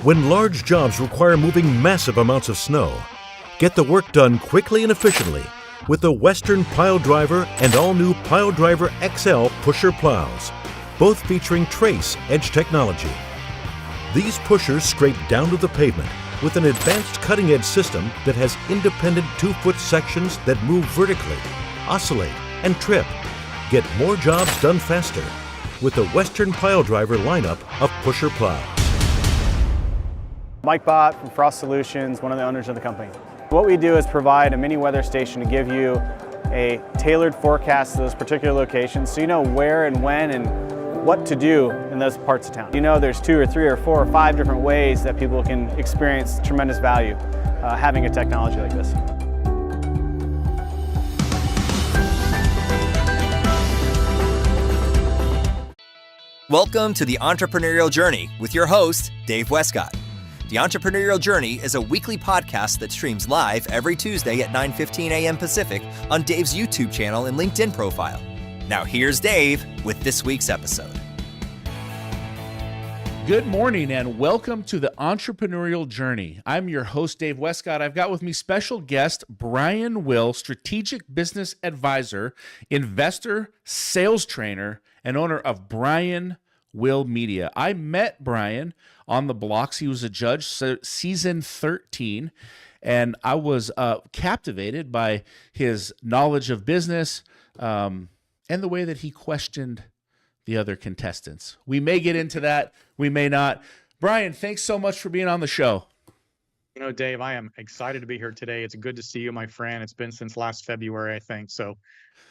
When large jobs require moving massive amounts of snow, get the work done quickly and efficiently with the Western Pile Driver and all-new Pile Driver XL pusher plows, both featuring Trace Edge technology. These pushers scrape down to the pavement with an advanced cutting-edge system that has independent 2-foot sections that move vertically, oscillate, and trip. Get more jobs done faster with the Western Pile Driver lineup of pusher plows. Mike Bott from Frost Solutions, one of the owners of the company. What we do is provide a mini weather station to give you a tailored forecast to those particular locations so you know where and when and what to do in those parts of town. You know there's 2 or 3 or 4 or 5 different ways that people can experience tremendous value having a technology like this. Welcome to the Entrepreneurial Journey with your host, Dave Westcott. The Entrepreneurial Journey is a weekly podcast that streams live every Tuesday at 9:15 a.m. Pacific on Dave's YouTube channel and LinkedIn profile. Now here's Dave with this week's episode. Good morning and welcome to the Entrepreneurial Journey. I'm your host, Dave Westcott. I've got with me special guest Brian Will, strategic business advisor, investor, sales trainer, and owner of Brian Will Media. I met Brian on the blocks. He was a judge, season 13, and I was captivated by his knowledge of business and the way that he questioned the other contestants. We may get into that, we may not. Brian, thanks so much for being on the show. You know, Dave, I am excited to be here today. It's good to see you, my friend. It's been since last February, I think. So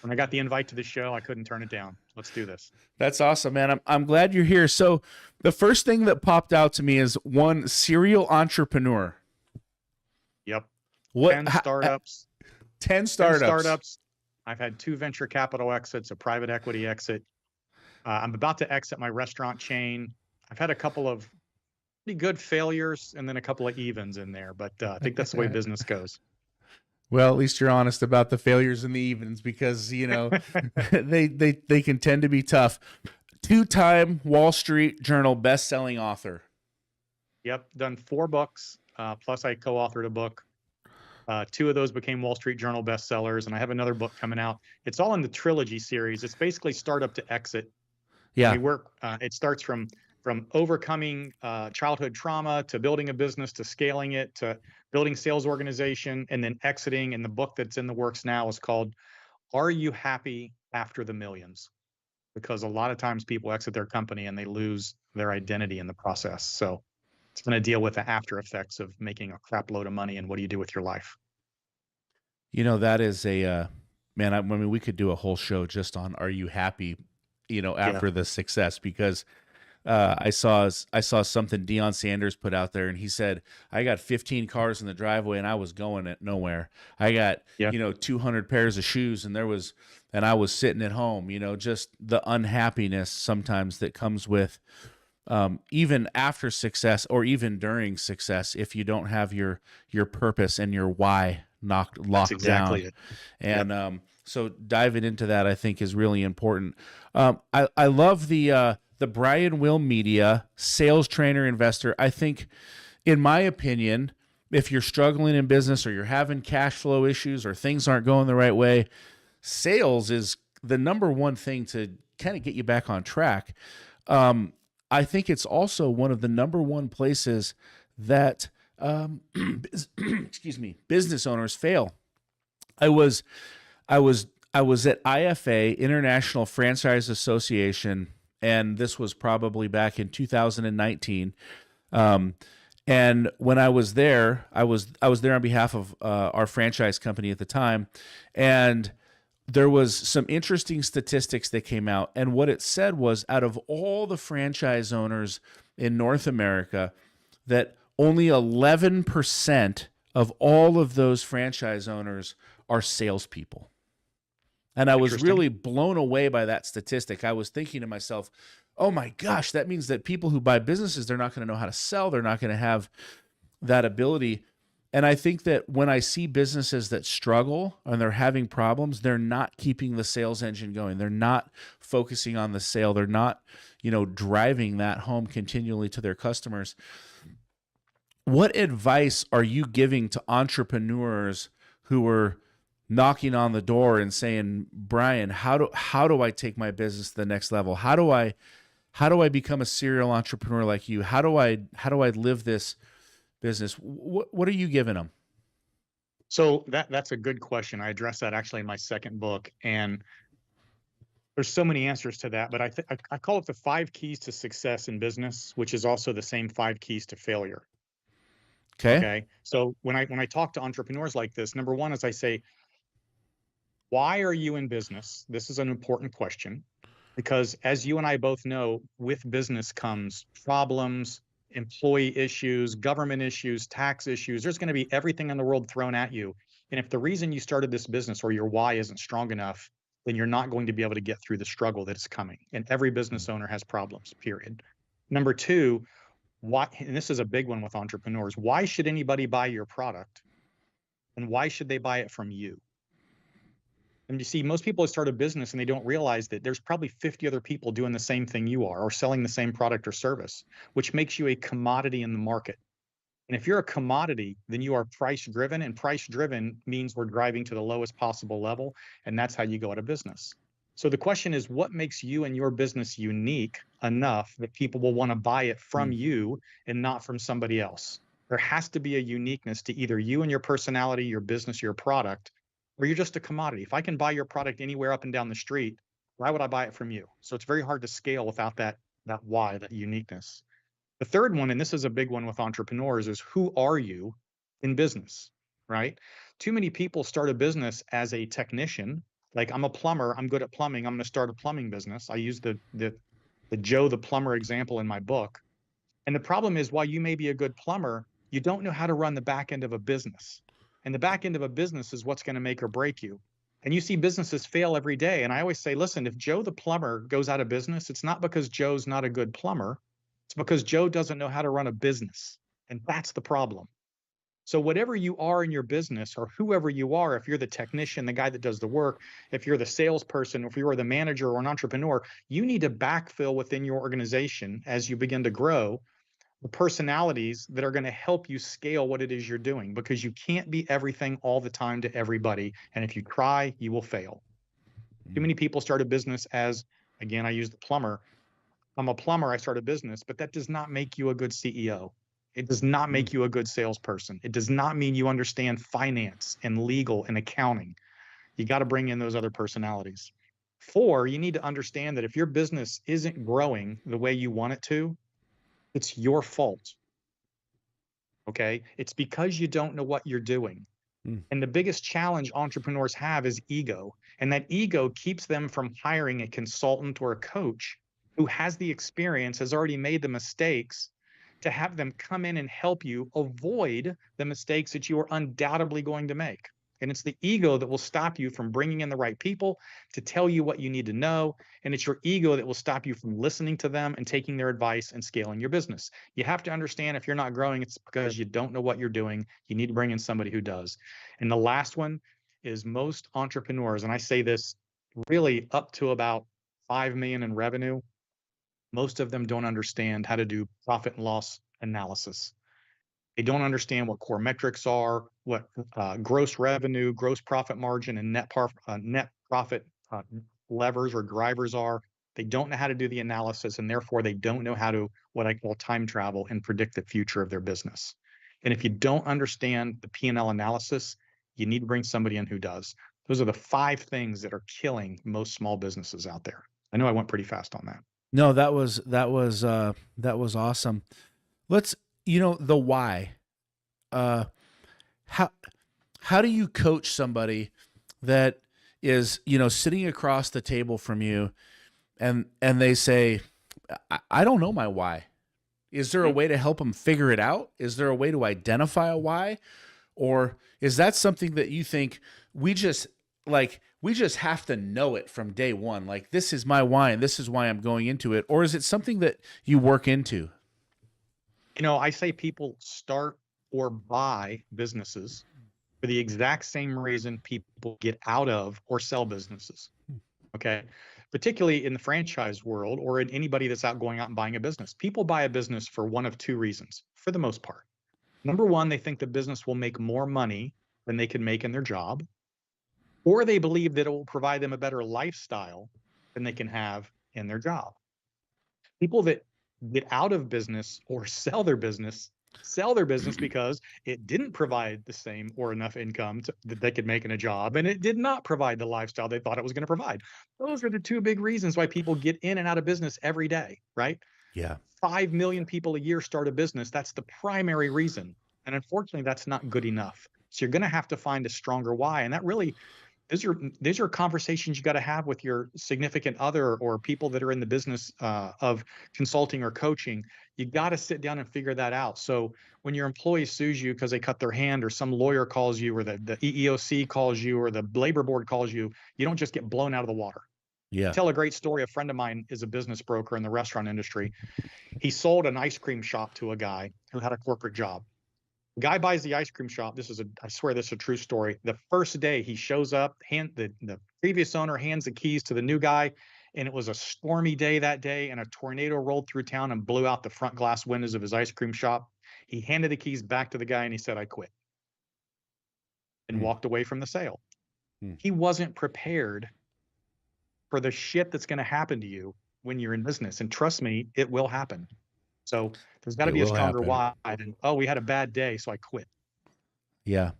when I got the invite to the show, I couldn't turn it down. Let's do this. That's awesome, man. I'm glad you're here. So the first thing that popped out to me is one serial entrepreneur. Yep. 10 startups. 10 startups. I've had 2 venture capital exits, a private equity exit. I'm about to exit my restaurant chain. I've had a couple of pretty good failures and then a couple of evens in there, but I think that's the way business goes. Well, at least you're honest about the failures and the evens because, you know, they can tend to be tough. 2-time Wall Street Journal best-selling author. Yep, done 4 books, plus I co-authored a book. 2 of those became Wall Street Journal bestsellers, and I have another book coming out. It's all in the trilogy series. It's basically startup to exit. Yeah. We work. It starts from overcoming childhood trauma to building a business to scaling it to building sales organization and then exiting. And the book that's in the works now is called "Are You Happy After the Millions?" Because a lot of times people exit their company and they lose their identity in the process. So it's going to deal with the after effects of making a crap load of money and what do you do with your life. You know, that is a man. I mean, we could do a whole show just on "Are you happy?" You know, after the success, because I saw something Deion Sanders put out there, and he said, "I got 15 cars in the driveway, and I was going at nowhere. I got 200 pairs of shoes, and I was sitting at home. You know, just the unhappiness sometimes that comes with even after success or even during success, if you don't have your purpose and your why locked exactly down." it. And so diving into that, I think, is really important. I love the Brian Will Media sales trainer investor. I think, in my opinion, if you're struggling in business or you're having cash flow issues or things aren't going the right way, sales is the number one thing to kind of get you back on track. I think it's also one of the number one places that business owners fail. I was at IFA, International Franchise Association, and this was probably back in 2019. And when I was there, I was there on behalf of our franchise company at the time, and there was some interesting statistics that came out. And what it said was, out of all the franchise owners in North America, that only 11% of all of those franchise owners are salespeople. And I was really blown away by that statistic. I was thinking to myself, oh my gosh, that means that people who buy businesses, they're not going to know how to sell. They're not going to have that ability. And I think that when I see businesses that struggle and they're having problems, they're not keeping the sales engine going. They're not focusing on the sale. They're not, driving that home continually to their customers. what advice are you giving to entrepreneurs who are knocking on the door and saying, Brian, how do I take my business to the next level? How do I become a serial entrepreneur like you? How do I live this business? What are you giving them? So that's a good question. I addressed that actually in my second book, and there's so many answers to that. But I call it the 5 keys to success in business, which is also the same 5 keys to failure. Okay. Okay. So when I talk to entrepreneurs like this, number one is I say, why are you in business? This is an important question, because as you and I both know, with business comes problems, employee issues, government issues, tax issues. There's going to be everything in the world thrown at you. And if the reason you started this business or your why isn't strong enough, then you're not going to be able to get through the struggle that is coming. And every business owner has problems, period. Number two, why, and this is a big one with entrepreneurs, why should anybody buy your product? And why should they buy it from you? And you see, most people start a business and they don't realize that there's probably 50 other people doing the same thing you are or selling the same product or service, which makes you a commodity in the market. And if you're a commodity, then you are price driven, and price driven means we're driving to the lowest possible level. And that's how you go out of business. So the question is, what makes you and your business unique enough that people will want to buy it from you and not from somebody else? There has to be a uniqueness to either you and your personality, your business, your product, or you're just a commodity. If I can buy your product anywhere up and down the street, why would I buy it from you? So it's very hard to scale without that why, that uniqueness. The third one, and this is a big one with entrepreneurs, is who are you in business, right? Too many people start a business as a technician. Like, I'm a plumber, I'm good at plumbing, I'm going to start a plumbing business. I use the Joe the plumber example in my book. And the problem is, while you may be a good plumber, you don't know how to run the back end of a business. And the back end of a business is what's going to make or break you. And you see businesses fail every day. And I always say, listen, if Joe the plumber goes out of business, it's not because Joe's not a good plumber. It's because Joe doesn't know how to run a business. And that's the problem. So whatever you are in your business, or whoever you are, if you're the technician, the guy that does the work, if you're the salesperson, if you're the manager or an entrepreneur, you need to backfill within your organization as you begin to grow the personalities that are going to help you scale what it is you're doing, because you can't be everything all the time to everybody. And if you try, you will fail. Too many people start a business as, again, I use the plumber. I'm a plumber, I start a business, but that does not make you a good CEO. It does not make you a good salesperson. It does not mean you understand finance and legal and accounting. You got to bring in those other personalities. 4, you need to understand that if your business isn't growing the way you want it to, it's your fault. Okay? It's because you don't know what you're doing. And the biggest challenge entrepreneurs have is ego. And that ego keeps them from hiring a consultant or a coach who has the experience, has already made the mistakes, to have them come in and help you avoid the mistakes that you are undoubtedly going to make. And it's the ego that will stop you from bringing in the right people to tell you what you need to know. And it's your ego that will stop you from listening to them and taking their advice and scaling your business. You have to understand, if you're not growing, it's because you don't know what you're doing. You need to bring in somebody who does. And the last one is, most entrepreneurs, and I say this really up to about 5 million in revenue, most of them don't understand how to do profit and loss analysis. They don't understand what core metrics are, what gross revenue, gross profit margin, and net profit levers or drivers are. They don't know how to do the analysis, and therefore they don't know how to, what I call, time travel and predict the future of their business. And if you don't understand the P&L analysis, you need to bring somebody in who does. Those are the 5 things that are killing most small businesses out there. I know I went pretty fast on that. No, that was awesome. Let's, the why. How do you coach somebody that is, sitting across the table from you, and they say, I don't know my why. Is there a way to help them figure it out? Is there a way to identify a why? Or is that something that you think we just have to know it from day one? Like, this is my why and this is why I'm going into it. Or is it something that you work into? I say people start or buy businesses for the exact same reason people get out of or sell businesses. Okay. Particularly in the franchise world, or in anybody that's going out and buying a business. People buy a business for one of 2 reasons, for the most part. Number one, they think the business will make more money than they can make in their job, or they believe that it will provide them a better lifestyle than they can have in their job. People that get out of business or sell their business because it didn't provide the same or enough income that they could make in a job, and it did not provide the lifestyle they thought it was going to provide. Those are the two big reasons why people get in and out of business every day, right? Yeah. 5 million people a year start a business. That's the primary reason. And unfortunately, that's not good enough. So you're going to have to find a stronger why. And that really, these are conversations you got to have with your significant other or people that are in the business of consulting or coaching. You got to sit down and figure that out. So when your employee sues you because they cut their hand, or some lawyer calls you, or the EEOC calls you, or the labor board calls you, you don't just get blown out of the water. Yeah. Tell a great story. A friend of mine is a business broker in the restaurant industry. He sold an ice cream shop to a guy who had a corporate job. The guy buys the ice cream shop. I swear this is a true story. The first day he shows up, the previous owner hands the keys to the new guy, and it was a stormy day that day, and a tornado rolled through town and blew out the front glass windows of his ice cream shop. He handed the keys back to the guy and he said, "I quit," and walked away from the sale. He wasn't prepared for the shit that's going to happen to you when you're in business. And trust me, it will happen. So there's got to be a stronger why than, "Oh, we had a bad day, so I quit." Yeah.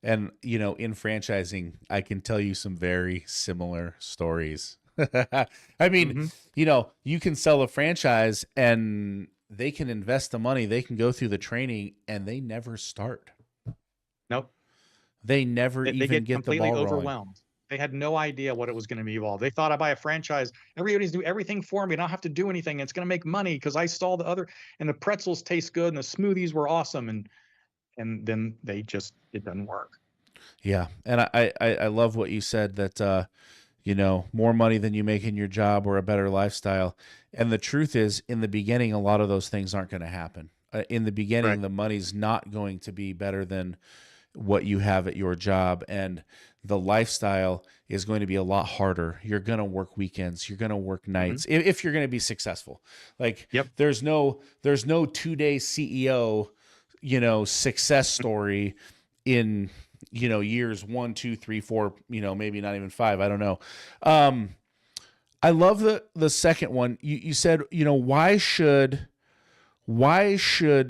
And, in franchising, I can tell you some very similar stories. I mean, you can sell a franchise and they can invest the money, they can go through the training, and they never start. Nope. They never even get the ball overwhelmed. rolling. They had no idea what it was going to be involved. They thought, I buy a franchise, everybody's do everything for me, and I don't have to do anything. It's going to make money because I saw the other, and the pretzels taste good, and the smoothies were awesome, and then it doesn't work. Yeah, and I love what you said, that more money than you make in your job or a better lifestyle. And the truth is, in the beginning, a lot of those things aren't going to happen. In the beginning, Right. The money's not going to be better than what you have at your job, and the lifestyle is going to be a lot harder. You're going to work weekends, you're going to work nights, if you're going to be successful. Like, Yep. there's no 2-day CEO, success story in, years 1, 2, 3, 4, maybe not even 5. I don't know. I love the second one. You said, why should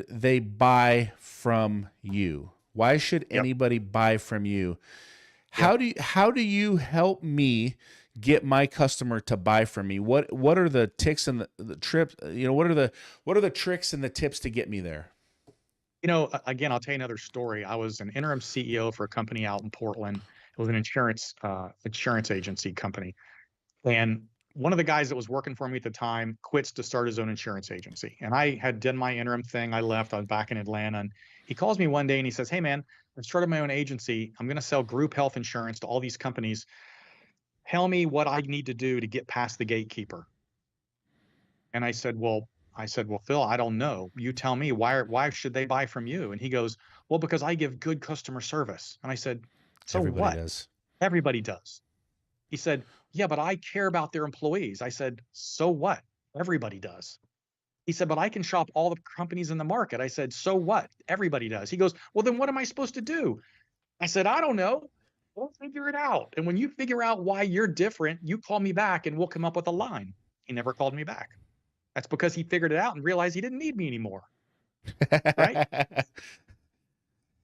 they buy from you? Why should anybody buy from you? How do you help me get my customer to buy from me? What are the ticks and the trips? What are the tricks and the tips to get me there? Again, I'll tell you another story. I was an interim CEO for a company out in Portland. It was an insurance agency company. And one of the guys that was working for me at the time quits to start his own insurance agency. And I had done my interim thing. I left. I was back in Atlanta. And he calls me one day and he says, "Hey, man, I've started my own agency. I'm going to sell group health insurance to all these companies. Tell me what I need to do to get past the gatekeeper." And I said, well, Phil, I don't know. You tell me. Why should they buy from you? And he goes, "Well, because I give good customer service." And I said, "So Everybody what?" does. Everybody does. He said, "Yeah, but I care about their employees." I said, "So what? Everybody does." He said, "But I can shop all the companies in the market." I said, "So what? Everybody does." He goes, "Well, then what am I supposed to do?" I said, "I don't know. We'll figure it out. And when you figure out why you're different, you call me back and we'll come up with a line." He never called me back. That's because he figured it out and realized he didn't need me anymore. Right?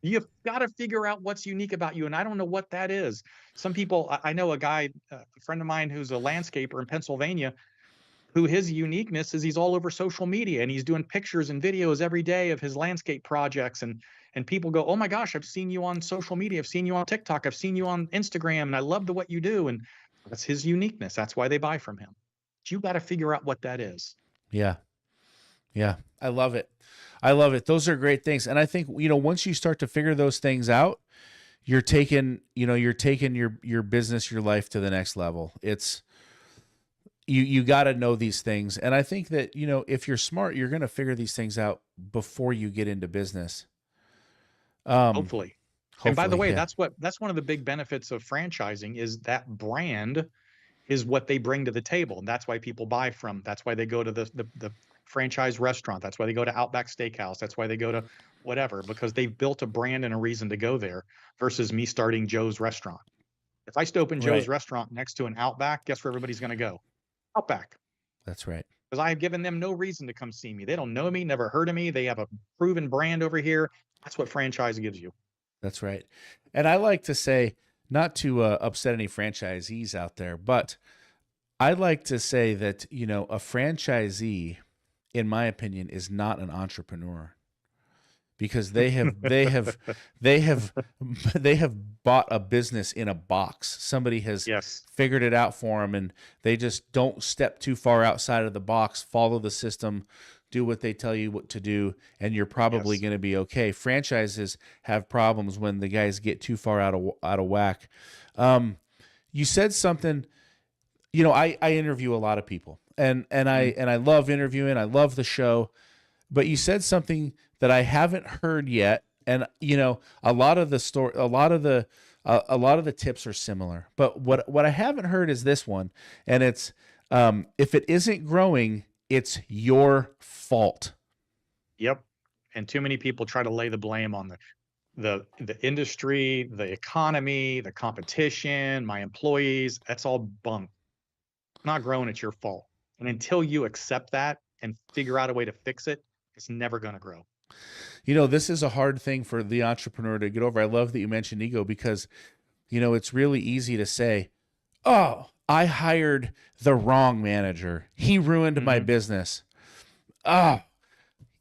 You've got to figure out what's unique about you. And I don't know what that is. Some people, I know a guy, a friend of mine who's a landscaper in Pennsylvania, who his uniqueness is he's all over social media and he's doing pictures and videos every day of his landscape projects. And people go, "Oh my gosh, I've seen you on social media. I've seen you on TikTok. I've seen you on Instagram. And I love what you do." And that's his uniqueness. That's why they buy from him. But you got to figure out what that is. Yeah. Yeah. I love it. I love it. Those are great things. And I think, once you start to figure those things out, you're taking your business, your life to the next level. It's, you got to know these things. And I think that, if you're smart, you're going to figure these things out before you get into business. Hopefully. And by the way, yeah. that's one of the big benefits of franchising is that brand is what they bring to the table. And that's why people buy from. That's why they go to the franchise restaurant. That's why they go to Outback Steakhouse. That's why they go to whatever, because they've built a brand and a reason to go there versus me starting Joe's restaurant. If I open Joe's Right. restaurant next to an Outback, guess where everybody's going to go? Outback. That's right. Because I have given them no reason to come see me. They don't know me, never heard of me. They have a proven brand over here. That's what franchise gives you. That's right. And I like to say, not to upset any franchisees out there, but I like to say that, a franchisee, in my opinion, is not an entrepreneur, because they have they have bought a business in a box. Somebody has Yes. figured it out for them, and they just don't step too far outside of the box, follow the system, do what they tell you what to do, and you're probably Yes. going to be okay. Franchises have problems when the guys get too far out of whack. You said something. I interview a lot of people, and I love interviewing. I love the show, but you said something that I haven't heard yet, and a lot of the story, a lot of the tips are similar, but what I haven't heard is this one, and it's if it isn't growing, it's your fault. Yep. And too many people try to lay the blame on the industry, the economy, the competition, my employees. That's all bunk. Not growing, it's your fault. And until you accept that and figure out a way to fix it, it's never going to grow. This is a hard thing for the entrepreneur to get over. I love that you mentioned ego, because it's really easy to say, oh, I hired the wrong manager, he ruined my business. Oh,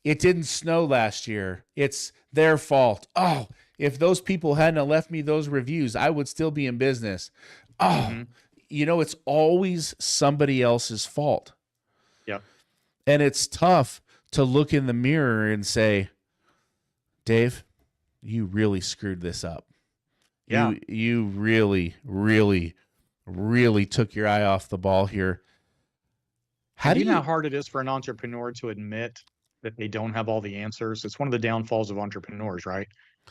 it didn't snow last year, it's their fault. Oh, if those people hadn't left me those reviews, I would still be in business. Oh, it's always somebody else's fault. Yep. And it's tough to look in the mirror and say, Dave, you really screwed this up. Yeah. You really, really, really took your eye off the ball here. How do you you know how hard it is for an entrepreneur to admit that they don't have all the answers? It's one of the downfalls of entrepreneurs, right?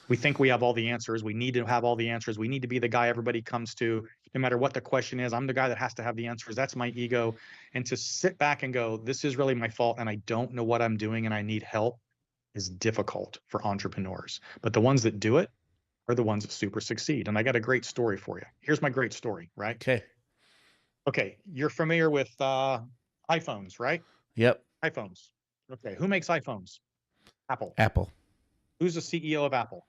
We think we have all the answers. We need to have all the answers. We need to be the guy everybody comes to, no matter what the question is. I'm the guy that has to have the answers. That's my ego. And to sit back and go, this is really my fault, and I don't know what I'm doing, and I need help, is difficult for entrepreneurs. But the ones that do it are the ones that super succeed. And I got a great story for you. Here's my great story, right? Okay. You're familiar with iPhones, right? Yep. iPhones. Okay. Who makes iPhones? Apple. Apple. Who's the CEO of Apple?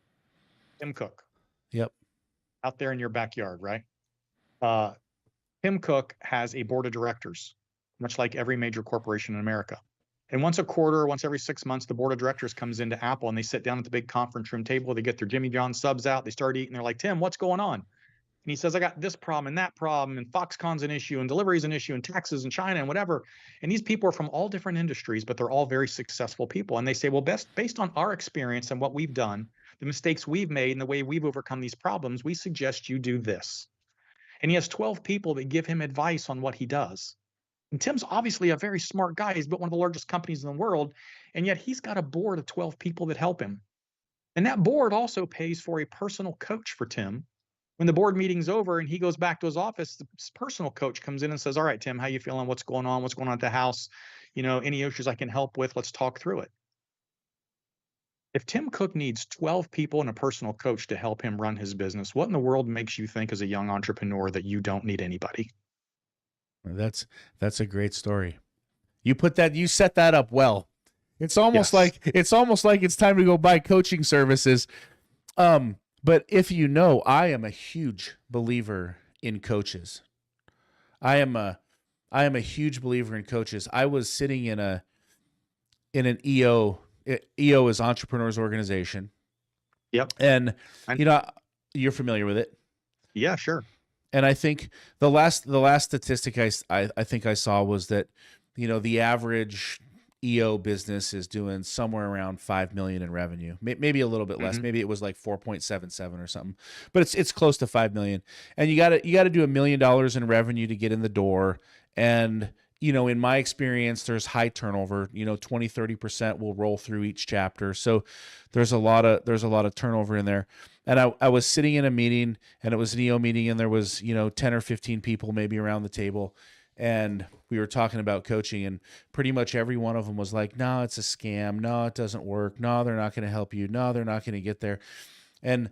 Tim Cook. Yep. Out there in your backyard, right? Tim Cook has a board of directors, much like every major corporation in America. And once a quarter, once every 6 months, the board of directors comes into Apple and they sit down at the big conference room table. They get their Jimmy John subs out. They start eating. They're like, Tim, what's going on? And he says, I got this problem and that problem, and Foxconn's an issue, and delivery's an issue, and taxes in China and whatever. And these people are from all different industries, but they're all very successful people. And they say, well, based on our experience and what we've done, the mistakes we've made and the way we've overcome these problems, we suggest you do this. And he has 12 people that give him advice on what he does. And Tim's obviously a very smart guy. He's built one of the largest companies in the world, and yet he's got a board of 12 people that help him. And that board also pays for a personal coach for Tim. When the board meeting's over and he goes back to his office, the personal coach comes in and says, all right, Tim, how you feeling? What's going on? What's going on at the house? Any issues I can help with? Let's talk through it. If Tim Cook needs 12 people and a personal coach to help him run his business, what in the world makes you think as a young entrepreneur that you don't need anybody? That's a great story. You set that up well. It's almost like it's time to go buy coaching services. But if I am a huge believer in coaches. I am a huge believer in coaches. I was sitting in an EO. EO is Entrepreneurs Organization. Yep. And you're familiar with it. Yeah, sure. And I think the last statistic I think I saw was that the average EO business is doing somewhere around 5 million in revenue, maybe a little bit less. Maybe it was like 4.77 or something, but it's close to 5 million. And you got to do $1 million in revenue to get in the door. And in my experience, there's high turnover. 20-30% will roll through each chapter. So there's a lot of turnover in there. And I was sitting in a meeting, and it was an EO meeting, and there was 10 or 15 people maybe around the table. and we were talking about coaching, and pretty much every one of them was like, no, it's a scam. No, it doesn't work. No, they're not going to help you. No, they're not going to get there. And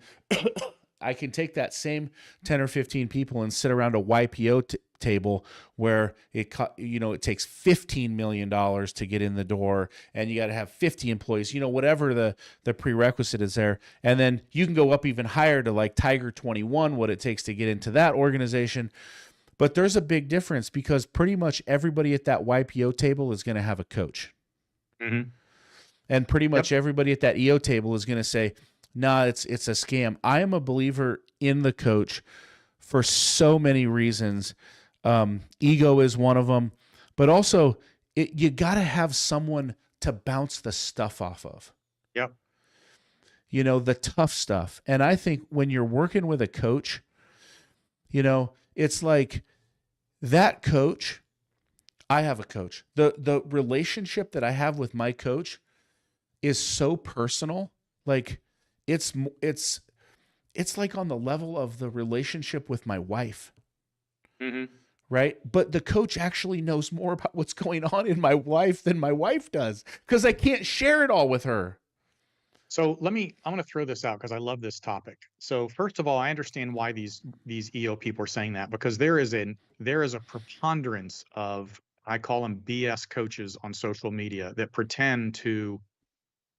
I can take that same 10 or 15 people and sit around a YPO table where it takes $15 million to get in the door, and you got to have 50 employees, whatever the prerequisite is there. And then you can go up even higher to like Tiger 21, what it takes to get into that organization. But there's a big difference, because pretty much everybody at that YPO table is going to have a coach. Mm-hmm. And pretty much everybody at that EO table is going to say, nah, it's a scam. I am a believer in the coach for so many reasons. Ego is one of them, but also you got to have someone to bounce the stuff off of. Yep. The tough stuff. And I think when you're working with a coach, it's like that coach. I have a coach. The relationship that I have with my coach is so personal. Like it's like on the level of the relationship with my wife. Mm-hmm. Right? But the coach actually knows more about what's going on in my life than my wife does, because I can't share it all with her. So I'm going to throw this out because I love this topic. So first of all, I understand why these EO people are saying that, because there is a preponderance of, I call them BS coaches on social media that pretend to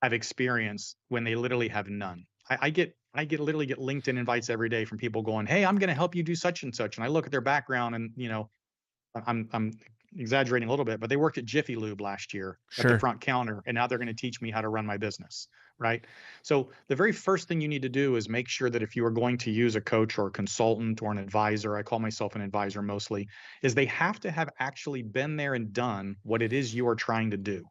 have experience when they literally have none. I literally get LinkedIn invites every day from people going, "Hey, I'm going to help you do such and such." And I look at their background, and I'm exaggerating a little bit, but they worked at Jiffy Lube last year at the front counter, and now they're going to teach me how to run my business, right? So the very first thing you need to do is make sure that if you are going to use a coach or a consultant or an advisor, I call myself an advisor mostly, is they have to have actually been there and done what it is you are trying to do.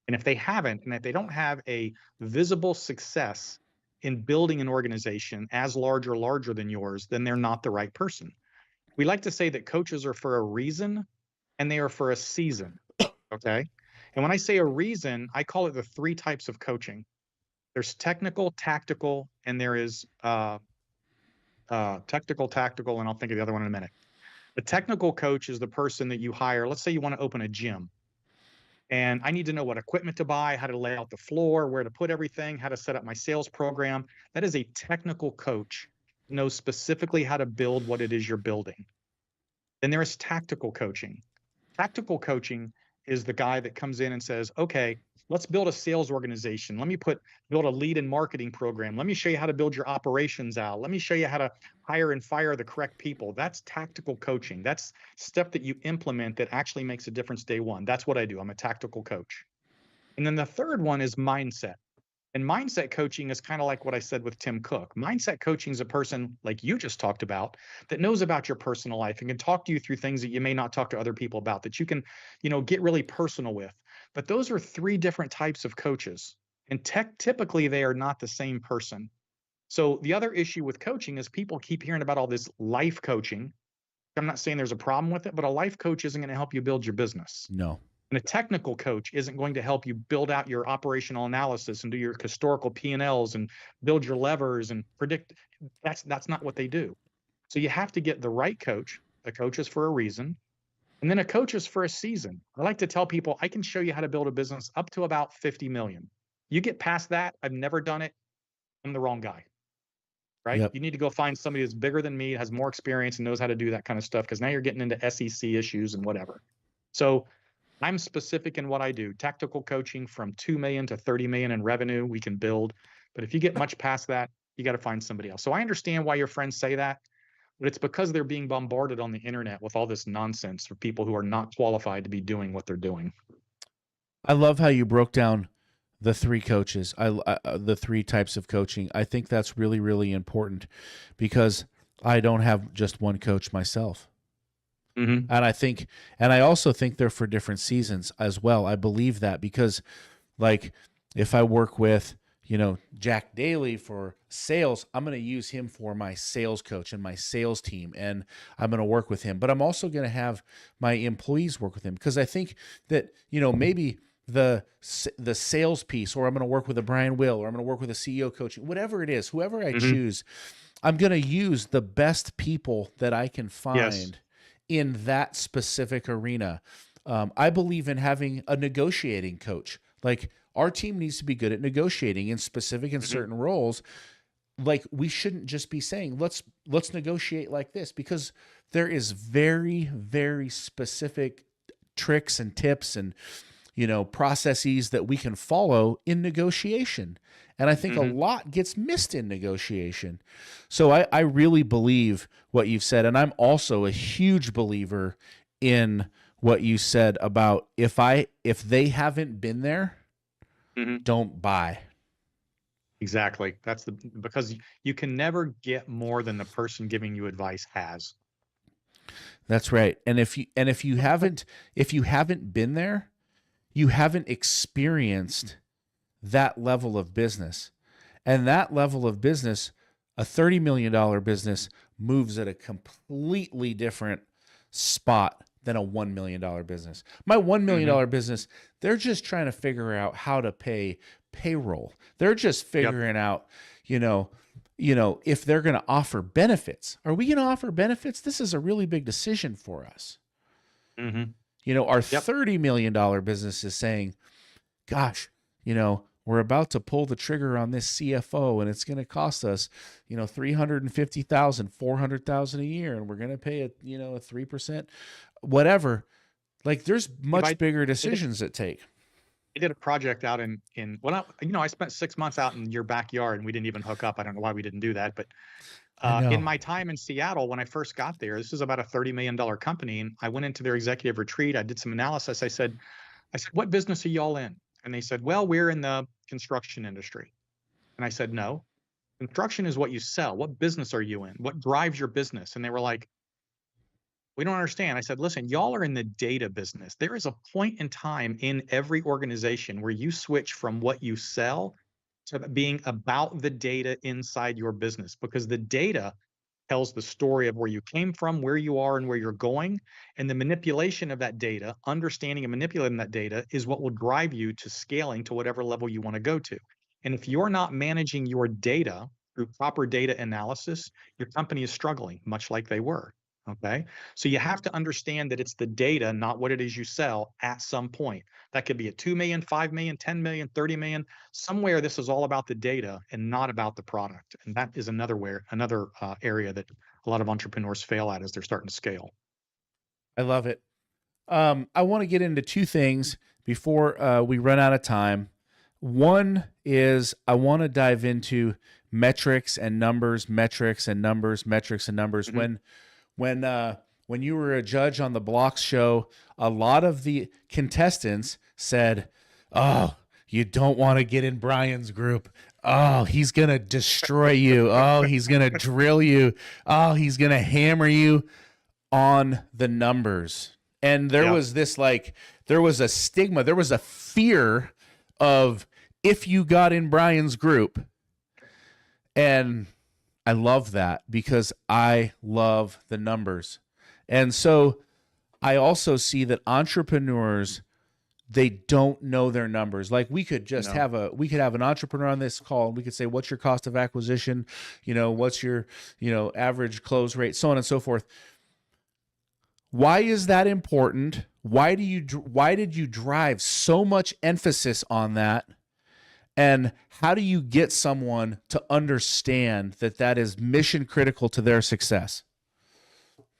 And if they haven't, and if they don't have a visible success in building an organization as large or larger than yours, then they're not the right person. We like to say that coaches are for a reason and they are for a season. Okay. And when I say a reason, I call it the 3 types of coaching. There's technical, tactical, and there is technical, tactical, and I'll think of the other one in a minute. The technical coach is the person that you hire. Let's say you want to open a gym. And I need to know what equipment to buy, how to lay out the floor, where to put everything, how to set up my sales program. That is a technical coach who knows specifically how to build what it is you're building. Then there is tactical coaching. Tactical coaching is the guy that comes in and says, okay, let's build a sales organization. Let me build a lead and marketing program. Let me show you how to build your operations out. Let me show you how to hire and fire the correct people. That's tactical coaching. That's stuff that you implement that actually makes a difference day one. That's what I do. I'm a tactical coach. And then the third one is mindset. And mindset coaching is kind of like what I said with Tim Cook. Mindset coaching is a person like you just talked about that knows about your personal life and can talk to you through things that you may not talk to other people about, that you can, get really personal with. But those are 3 different types of coaches. And typically they are not the same person. So the other issue with coaching is people keep hearing about all this life coaching. I'm not saying there's a problem with it, but a life coach isn't going to help you build your business. No. And a technical coach isn't going to help you build out your operational analysis and do your historical P&Ls and build your levers and predict. That's not what they do. So you have to get the right coach. The coach is for a reason. And then a coach is for a season. I like to tell people, I can show you how to build a business up to about 50 million. You get past that, I've never done it, I'm the wrong guy. Right? Yep. You need to go find somebody that's bigger than me, has more experience, and knows how to do that kind of stuff, because now you're getting into SEC issues and whatever. So I'm specific in what I do. Tactical coaching from 2 million to 30 million in revenue, we can build. But if you get much past that, you got to find somebody else. So I understand why your friends say that, but it's because they're being bombarded on the internet with all this nonsense for people who are not qualified to be doing what they're doing. I love how you broke down the 3 coaches, the 3 types of coaching. I think that's really, really important, because I don't have just one coach myself. Mm-hmm. And I also think they're for different seasons as well. I believe that, because like if I work with, Jack Daly for sales, I'm going to use him for my sales coach and my sales team, and I'm going to work with him. But I'm also going to have my employees work with him, because I think that, maybe the sales piece, or I'm going to work with a Brian Will, or I'm going to work with a CEO coaching, whatever it is, whoever I choose, I'm going to use the best people that I can find. Yes. in that specific arena. I believe in having a negotiating coach. Like, our team needs to be good at negotiating in specific and certain roles. Like, we shouldn't just be saying, let's negotiate like this, because there is very, very specific tricks and tips and, processes that we can follow in negotiation. And I think a lot gets missed in negotiation. So I really believe what you've said. And I'm also a huge believer in what you said about if they haven't been there, don't buy. Exactly. Because you can never get more than the person giving you advice has. That's right. And if you haven't been there, you haven't experienced that level of business. And that level of business, a $30 million business, moves at a completely different spot than a $1 million business. My $1 million business, they're just trying to figure out how to pay payroll. They're just figuring out, if they're going to offer benefits. Are we going to offer benefits? This is a really big decision for us. Our $30 million business is saying, gosh, we're about to pull the trigger on this CFO, and it's going to cost us, $350,000, $400,000 a year, and we're going to pay a 3%, whatever. Like, there's much bigger decisions that take. I did a project out I spent 6 months out in your backyard, and we didn't even hook up. I don't know why we didn't do that, but in my time in Seattle, when I first got there, this is about a $30 million company, and I went into their executive retreat. I did some analysis. I said, what business are y'all in? And they said, well, we're in the construction industry. And I said, no, construction is what you sell. What business are you in? What drives your business? And they were like, we don't understand. I said, listen, y'all are in the data business. There is a point in time in every organization where you switch from what you sell to being about the data inside your business, because the data tells the story of where you came from, where you are, and where you're going. And the manipulation of that data, understanding and manipulating that data, is what will drive you to scaling to whatever level you want to go to. And if you're not managing your data through proper data analysis, your company is struggling, much like they were. Okay. So you have to understand that it's the data, not what it is you sell at some point. That could be at 2 million, 5 million, 10 million, 30 million. Somewhere this is all about the data and not about the product. And that is another area that a lot of entrepreneurs fail at as they're starting to scale. I love it. I want to get into two things before we run out of time. One is I want to dive into metrics and numbers. When you were a judge on the Blocks show, a lot of the contestants said, oh, you don't want to get in Brian's group. Oh, he's going to destroy you. Oh, he's going to drill you. Oh, he's going to hammer you on the numbers. And there was this, there was a stigma. There was a fear of if you got in Brian's group. And I love that because I love the numbers. And so I also see that entrepreneurs, they don't know their numbers. Like, we could just have an entrepreneur on this call, and we could say, what's your cost of acquisition? What's your, average close rate, so on and so forth. Why is that important? Why did you drive so much emphasis on that? And how do you get someone to understand that that is mission critical to their success?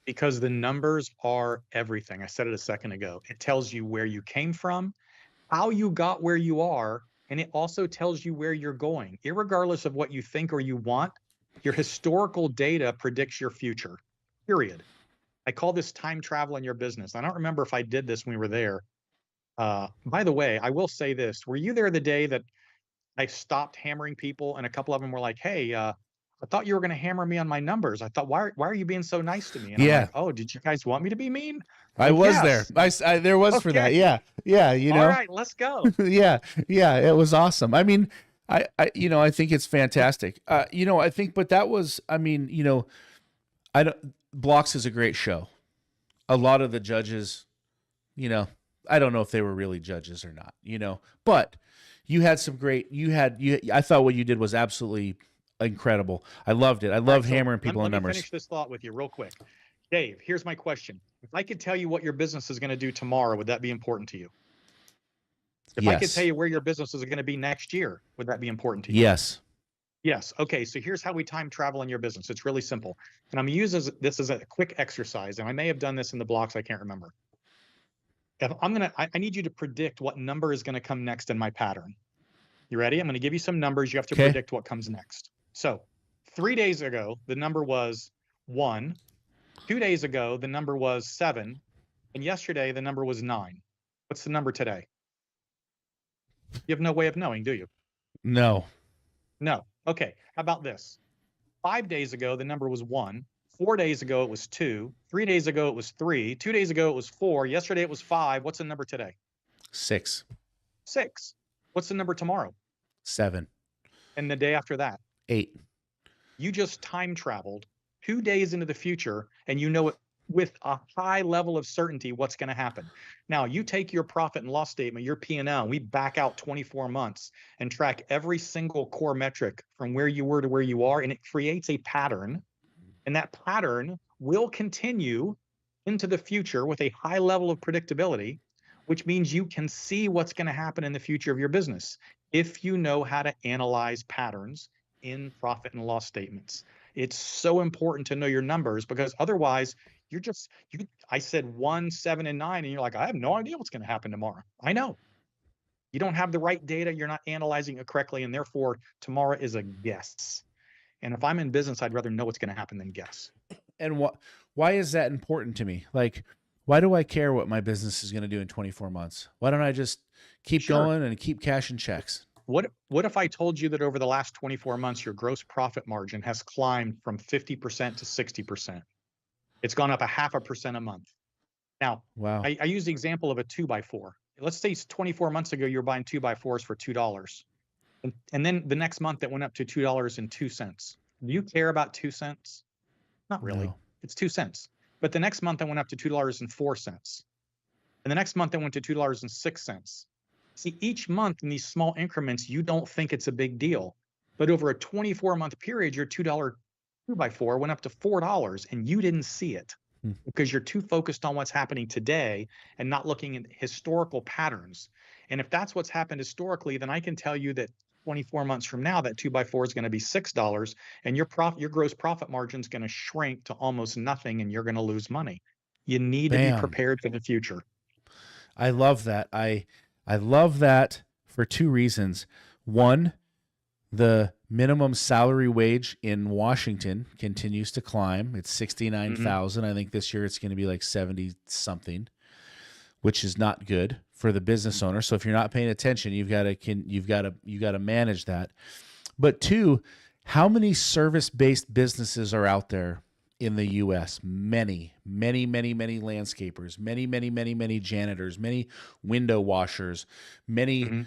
Because the numbers are everything. I said it a second ago. It tells you where you came from, how you got where you are, and it also tells you where you're going. Irregardless of what you think or you want, your historical data predicts your future, period. I call this time travel in your business. I don't remember if I did this when we were there. By the way, I will say this. Were you there the day that I stopped hammering people and a couple of them were like, hey, I thought you were going to hammer me on my numbers. I thought, why are you being so nice to me? And I'm like, oh, did you guys want me to be mean? I was there. I there was for that. Yeah. All right, let's go. Yeah. It was awesome. I mean, I think it's fantastic. I think, but that was, Blocks is a great show. A lot of the judges, I don't know if they were really judges or not, but you had some great, I thought what you did was absolutely incredible. I loved it. I love hammering people on numbers. Let me finish this thought with you real quick. Dave, here's my question. If I could tell you what your business is going to do tomorrow, would that be important to you? If I could tell Yes. you where your business is going to be next year, would that be important to you? Yes. Yes. Okay. So here's how we time travel in your business. It's really simple. And I'm going to use this as a quick exercise. And I may have done this in the blocks. I can't remember. If I need you to predict what number is going to come next in my pattern. You ready? I'm going to give you some numbers. You have to Okay. predict what comes next. So 3 days ago, the number was 1. 2 days ago, the number was 7. And yesterday, the number was 9. What's the number today? You have no way of knowing, do you? No. No. Okay. How about this? 5 days ago, the number was 1. 4 days ago, it was 2. 3 days ago, it was 3. 2 days ago, it was 4. Yesterday, it was 5. What's the number today? 6. 6. What's the number tomorrow? 7. And the day after that? 8. You just time traveled 2 days into the future, and you know it with a high level of certainty what's going to happen. Now, you take your profit and loss statement, your P&L, we back out 24 months and track every single core metric from where you were to where you are, and it creates a pattern. And that pattern will continue into the future with a high level of predictability, which means you can see what's going to happen in the future of your business if you know how to analyze patterns in profit and loss statements. It's so important to know your numbers, because otherwise I said 1, 7, and 9, and you're like, I have no idea what's going to happen tomorrow. I know. You don't have the right data. You're not analyzing it correctly. And therefore, tomorrow is a guess. And if I'm in business, I'd rather know what's going to happen than guess. And why is that important to me? Like, why do I care what my business is going to do in 24 months? Why don't I just keep going and keep cashing checks? What if I told you that over the last 24 months, your gross profit margin has climbed from 50% to 60%? It's gone up 0.5% a month. Now, wow. I use the example of a 2x4. Let's say 24 months ago, you were buying 2x4s for $2. And then the next month, it went up to $2.02. Do you care about 2 cents? Not really. No. It's 2 cents. But the next month, it went up to $2.04. And the next month, it went to $2.06. See, each month in these small increments, you don't think it's a big deal. But over a 24-month period, your $2 2x4 went up to $4, and you didn't see it because you're too focused on what's happening today and not looking at historical patterns. And if that's what's happened historically, then I can tell you that 24 months from now, that 2x4 is going to be $6, and your gross profit margin is going to shrink to almost nothing, and you're going to lose money. You need to be prepared for the future. I love that. I love that for 2 reasons. One, the minimum salary wage in Washington continues to climb. It's 69,000. I think this year it's going to be like 70 something, which is not good for the business owner. So if you're not paying attention, you've got to manage that. But 2, how many service-based businesses are out there in the US? Many landscapers, many janitors, many window washers, many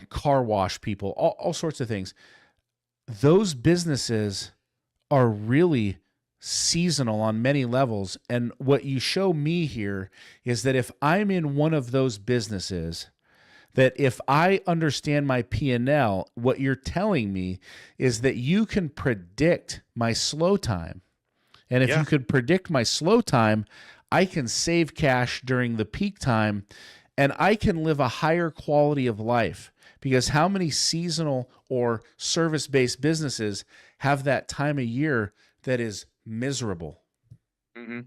car wash people, all sorts of things. Those businesses are really seasonal on many levels. And what you show me here is that if I'm in one of those businesses, that if I understand my P&L, what you're telling me is that you can predict my slow time. And if you could predict my slow time, I can save cash during the peak time, and I can live a higher quality of life. Because how many seasonal or service-based businesses have that time of year that is miserable? Mm-hmm.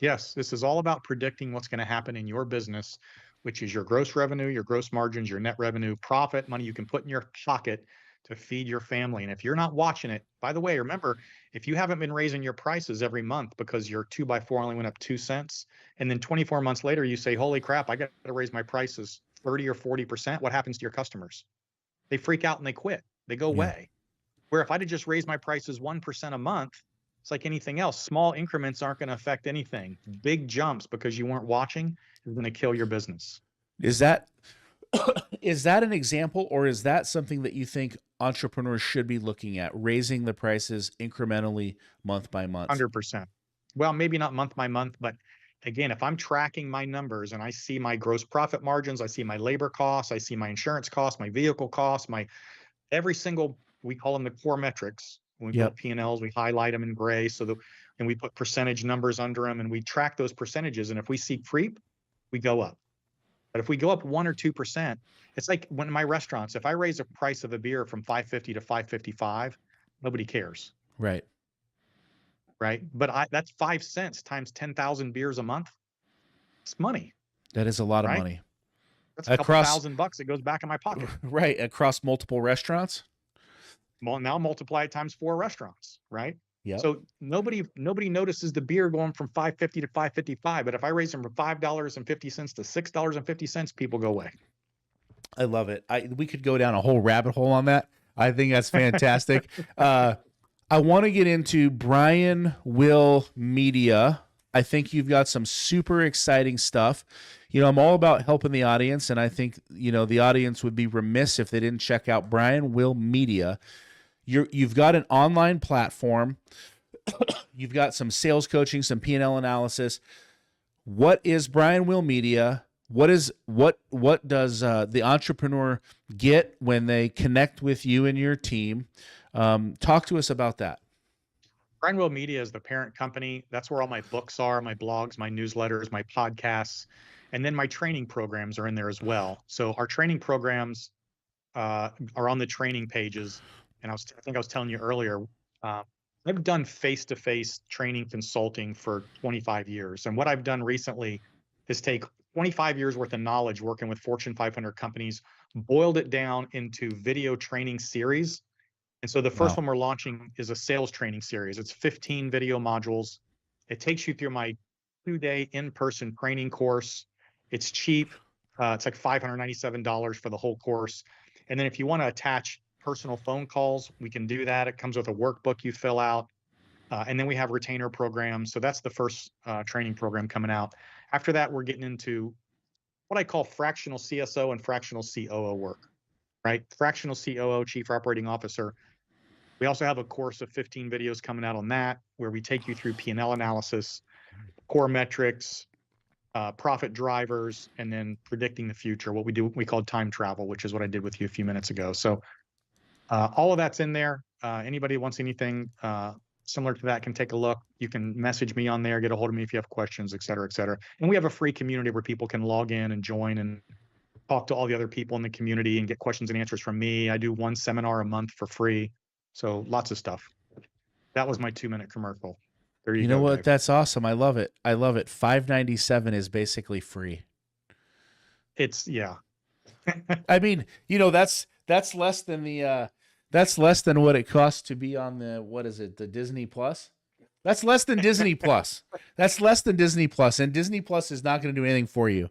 Yes, this is all about predicting what's going to happen in your business, which is your gross revenue, your gross margins, your net revenue, profit, money you can put in your pocket to feed your family. And if you're not watching it, by the way, remember, if you haven't been raising your prices every month because your 2x4 only went up 2 cents, and then 24 months later you say, holy crap, I got to raise my prices 30 or 40%, what happens to your customers? They freak out and they quit. They go away. Where if I'd have just raised my prices 1% a month, it's like anything else. Small increments aren't going to affect anything. Big jumps because you weren't watching is going to kill your business. Is that an example, or is that something that you think entrepreneurs should be looking at, raising the prices incrementally month by month? 100%. Well, maybe not month by month, but again, if I'm tracking my numbers and I see my gross profit margins, I see my labor costs, I see my insurance costs, my vehicle costs, every single, we call them the core metrics. When we build P&Ls, we highlight them in gray so that and we put percentage numbers under them, and we track those percentages. And if we see creep, we go up. But if we go up 1 or 2%, it's like when my restaurants, if I raise a price of a beer from 550 to 555, nobody cares, Right. right? But that's 5 cents times 10,000 beers a month. It's money, That is a lot of right? money. That's a couple $1,000 that goes back in my pocket. Right. Across multiple restaurants. Well, now multiply it times 4 restaurants, right? Yep. So nobody notices the beer going from 550 to 555, but if I raise them from $5.50 to $6.50, people go away. I love it. We could go down a whole rabbit hole on that. I think that's fantastic. I want to get into Brian Will Media. I think you've got some super exciting stuff. You know, I'm all about helping the audience, and I think, you know, the audience would be remiss if they didn't check out Brian Will Media. You've got an online platform. You've got some sales coaching, some P&L analysis. What is Brian Will Media? What does the entrepreneur get when they connect with you and your team? Talk to us about that. Brian Will Media is the parent company. That's where all my books are, my blogs, my newsletters, my podcasts, and then my training programs are in there as well. So our training programs are on the training pages. And I think I was telling you earlier, I've done face-to-face training consulting for 25 years. And what I've done recently is take 25 years worth of knowledge working with Fortune 500 companies, boiled it down into video training series. And so the first one we're launching is a sales training series. It's 15 video modules. It takes you through my 2-day in-person training course. It's cheap. It's like $597 for the whole course. And then if you want to attach personal phone calls, we can do that. It comes with a workbook you fill out. And then we have retainer programs. So that's the first training program coming out. After that, we're getting into what I call fractional CSO and fractional COO work, right? Fractional COO, Chief Operating Officer. We also have a course of 15 videos coming out on that, where we take you through P&L analysis, core metrics, profit drivers, and then predicting the future. What we call time travel, which is what I did with you a few minutes ago. So all of that's in there. Anybody who wants anything similar to that can take a look. You can message me on there, get a hold of me if you have questions, et cetera, et cetera. And we have a free community where people can log in and join and talk to all the other people in the community and get questions and answers from me. I do 1 seminar a month for free. So lots of stuff. That was my 2-minute commercial. There you go. You know what? Dave. That's awesome. I love it. I love it. $597 is basically free. Yeah. I mean, you know, that's less than what it costs to be on the Disney Plus. That's less than Disney Plus. That's less than Disney Plus, and Disney Plus is not going to do anything for you.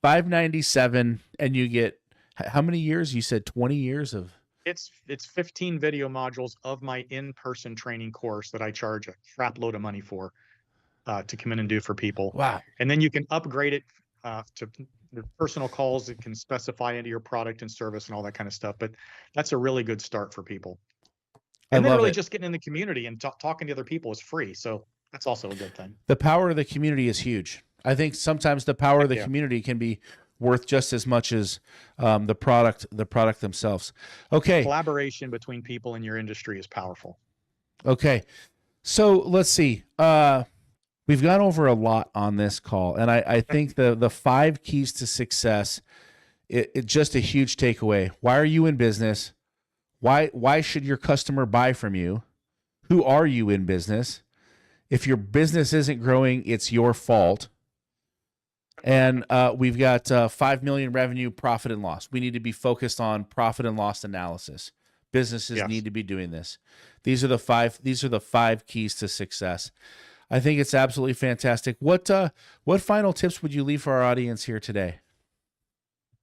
$597, and you get how many years? You said 20 years of. It's 15 video modules of my in-person training course that I charge a crap load of money for to come in and do for people. Wow. And then you can upgrade it to the personal calls that can specify into your product and service and all that kind of stuff. But that's a really good start for people. And then really just getting in the community and talking to other people is free. So that's also a good thing. The power of the community is huge. I think sometimes the power of the community can be worth just as much as the product themselves. Okay. Collaboration between people in your industry is powerful. Okay. So let's see. We've gone over a lot on this call, and I think the 5 keys to success, it just a huge takeaway. Why are you in business? Why should your customer buy from you? Who are you in business? If your business isn't growing, it's your fault. And we've got 5 million revenue, profit and loss. We need to be focused on profit and loss analysis. Businesses need to be doing this. These are the 5 keys to success. I think it's absolutely fantastic. What final tips would you leave for our audience here today?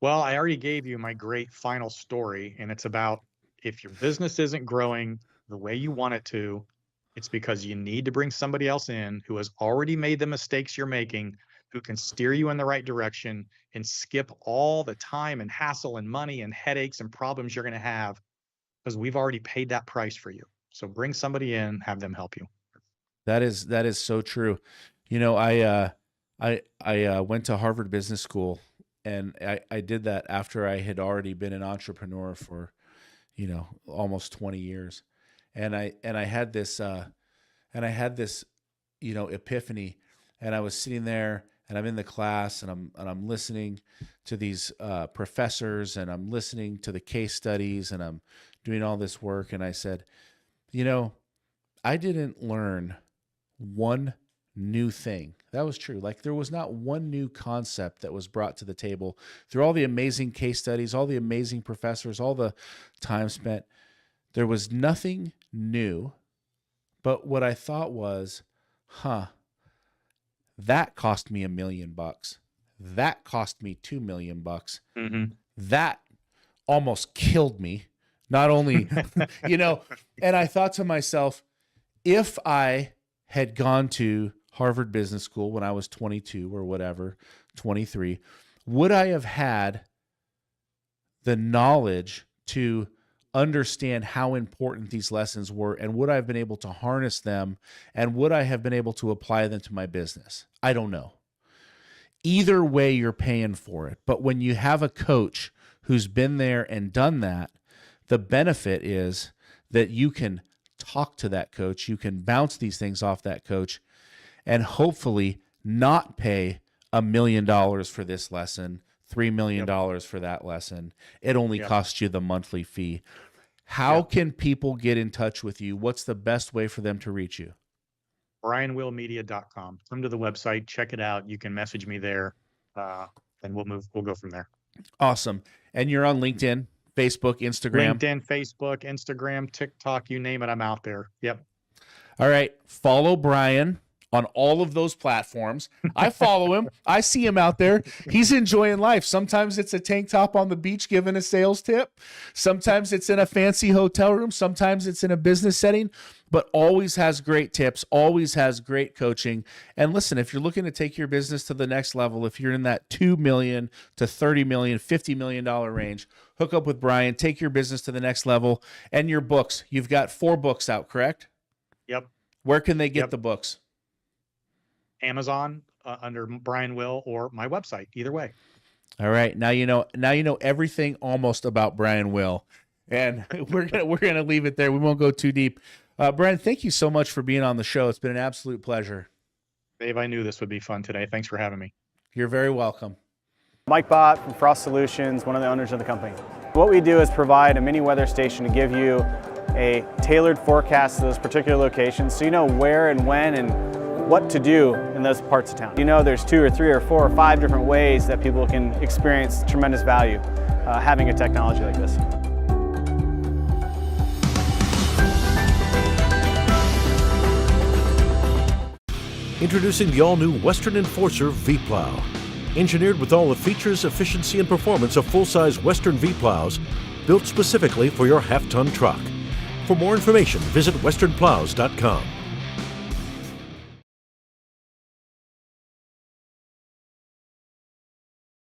Well, I already gave you my great final story, and it's about if your business isn't growing the way you want it to, it's because you need to bring somebody else in who has already made the mistakes you're making, who can steer you in the right direction and skip all the time and hassle and money and headaches and problems you're going to have, because we've already paid that price for you. So bring somebody in, have them help you. That is so true. You know, I went to Harvard Business School, and I did that after I had already been an entrepreneur for, almost 20 years. And I had this And I had this, epiphany, and I was sitting there and I'm in the class and I'm listening to these professors, and I'm listening to the case studies, and I'm doing all this work. And I said, I didn't learn one new thing. That was true. Like, there was not one new concept that was brought to the table through all the amazing case studies, all the amazing professors, all the time spent. There was nothing new. But what I thought was, that cost me $1 million. That cost me $2 million. Mm-hmm. That almost killed me. Not only, and I thought to myself, if I had gone to Harvard Business School when I was 22 or whatever, 23, would I have had the knowledge to understand how important these lessons were, and would I have been able to harness them, and would I have been able to apply them to my business? I don't know. Either way, you're paying for it. But when you have a coach who's been there and done that, the benefit is that you can talk to that coach, you can bounce these things off that coach, and hopefully not pay $1 million for this lesson, $3 million for that lesson. It only costs you the monthly fee. How can people get in touch with you? What's the best way for them to reach you? BrianWillMedia.com. Come to the website, check it out. You can message me there, and we'll go from there. Awesome. And you're on LinkedIn, Facebook, Instagram. LinkedIn, Facebook, Instagram, TikTok, you name it, I'm out there. Yep. All right. Follow Brian on all of those platforms. I follow him. I see him out there. He's enjoying life. Sometimes it's a tank top on the beach giving a sales tip. Sometimes it's in a fancy hotel room. Sometimes it's in a business setting, but always has great tips, always has great coaching. And listen, if you're looking to take your business to the next level, if you're in that $2 million to $30 million, $50 million range, hook up with Brian, take your business to the next level. And your books, you've got 4 books out, correct? Yep. Where can they get the books? Amazon under Brian Will, or my website, either way. All right. Now you know everything almost about Brian Will. And we're gonna leave it there. We won't go too deep. Brian, thank you so much for being on the show. It's been an absolute pleasure. Dave, I knew this would be fun today. Thanks for having me. You're very welcome. Mike Bott from Frost Solutions, one of the owners of the company. What we do is provide a mini weather station to give you a tailored forecast to those particular locations, so you know where and when and what to do in those parts of town. There's 2 or 3 or 4 or 5 different ways that people can experience tremendous value having a technology like this. Introducing the all-new Western Enforcer V-Plow. Engineered with all the features, efficiency, and performance of full-size Western V-Plows, built specifically for your half-ton truck. For more information, visit westernplows.com.